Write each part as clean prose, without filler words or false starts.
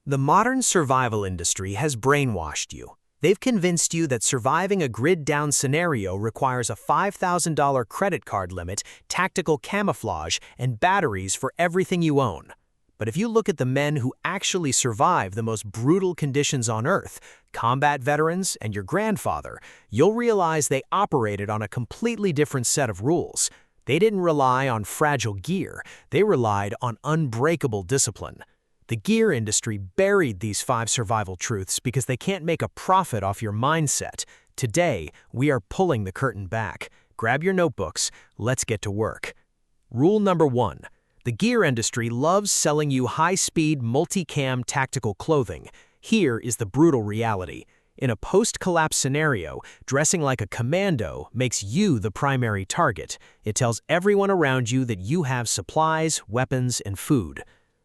The modern survival industry has brainwashed you. They've convinced you that surviving a grid-down scenario requires a $5,000 credit card limit, tactical camouflage, and batteries for everything you own. But if you look at the men who actually survive the most brutal conditions on Earth, combat veterans and your grandfather, you'll realize they operated on a completely different set of rules. They didn't rely on fragile gear, they relied on unbreakable discipline. The gear industry buried these 5 survival truths because they can't make a profit off your mindset. Today, we are pulling the curtain back. Grab your notebooks, let's get to work. Rule number 1. The gear industry loves selling you high-speed, multi-cam tactical clothing. Here is the brutal reality. In a post-collapse scenario, dressing like a commando makes you the primary target. It tells everyone around you that you have supplies, weapons, and food.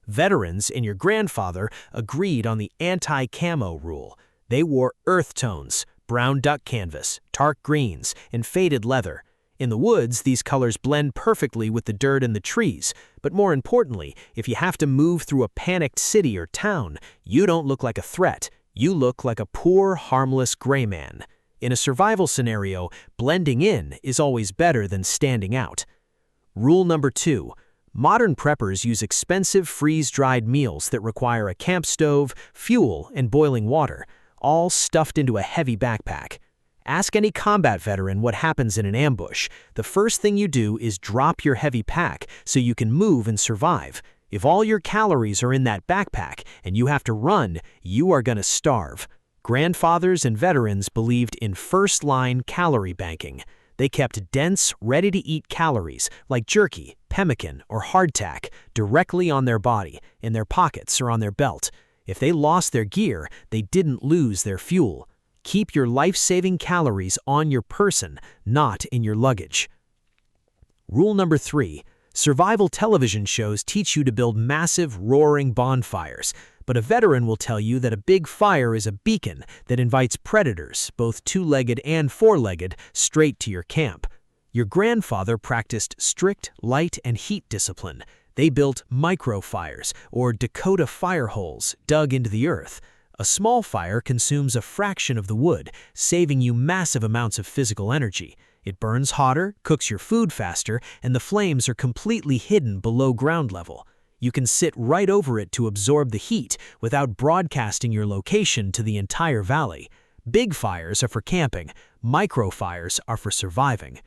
Veterans and your grandfather agreed on the anti-camo rule. They wore earth tones, brown duck canvas, dark greens, and faded leather. In the woods, these colors blend perfectly with the dirt and the trees. But more importantly, if you have to move through a panicked city or town, you don't look like a threat. You look like a poor, harmless gray man. In a survival scenario, blending in is always better than standing out. Rule number 2. Modern preppers use expensive freeze-dried meals that require a camp stove, fuel, and boiling water, all stuffed into a heavy backpack. Ask any combat veteran what happens in an ambush. The first thing you do is drop your heavy pack so you can move and survive. If all your calories are in that backpack and you have to run, you are going to starve. Grandfathers and veterans believed in first-line calorie banking. They kept dense, ready-to-eat calories, like jerky, pemmican, or hardtack, directly on their body, in their pockets or on their belt. If they lost their gear, they didn't lose their fuel. Keep your life-saving calories on your person, not in your luggage. Rule number 3. Survival television shows teach you to build massive, roaring bonfires, but a veteran will tell you that a big fire is a beacon that invites predators, both two-legged and four-legged, straight to your camp. Your grandfather practiced strict light and heat discipline. They built micro-fires, or Dakota fire holes, dug into the earth. A small fire consumes a fraction of the wood, saving you massive amounts of physical energy. It burns hotter, cooks your food faster, and the flames are completely hidden below ground level. You can sit right over it to absorb the heat without broadcasting your location to the entire valley. Big fires are for camping, micro fires are for surviving.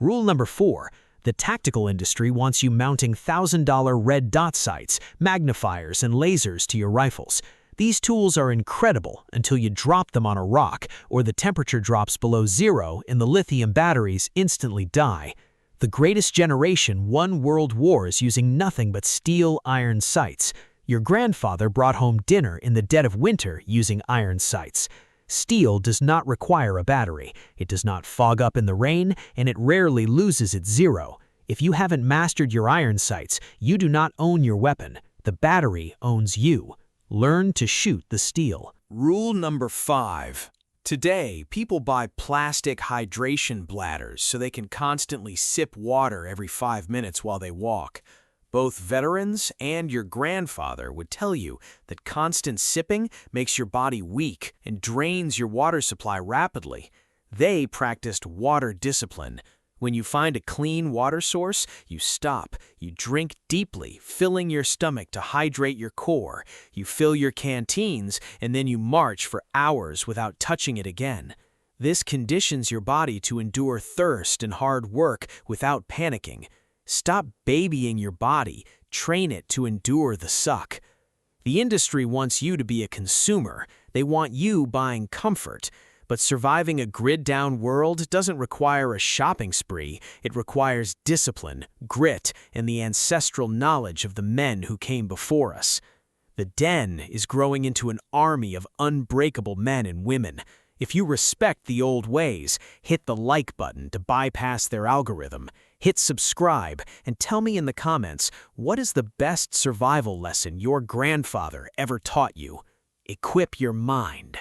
Rule number 4. The tactical industry wants you mounting $1,000 red dot sights, magnifiers, and lasers to your rifles. These tools are incredible until you drop them on a rock or the temperature drops below 0 and the lithium batteries instantly die. The greatest generation won world wars using nothing but steel iron sights. Your grandfather brought home dinner in the dead of winter using iron sights. Steel does not require a battery. It does not fog up in the rain, and it rarely loses its 0. If you haven't mastered your iron sights, you do not own your weapon. The battery owns you. Learn to shoot the steel. Rule number 5. Today, people buy plastic hydration bladders so they can constantly sip water every 5 minutes while they walk. Both veterans and your grandfather would tell you that constant sipping makes your body weak and drains your water supply rapidly. They practiced water discipline. When you find a clean water source, you stop. You drink deeply, filling your stomach to hydrate your core. You fill your canteens, and then you march for hours without touching it again. This conditions your body to endure thirst and hard work without panicking. Stop babying your body. Train it to endure the suck. The industry wants you to be a consumer. They want you buying comfort. But surviving a grid-down world doesn't require a shopping spree. It requires discipline, grit, and the ancestral knowledge of the men who came before us. The den is growing into an army of unbreakable men and women. If you respect the old ways, hit the like button to bypass their algorithm. Hit subscribe and tell me in the comments, what is the best survival lesson your grandfather ever taught you? Equip your mind.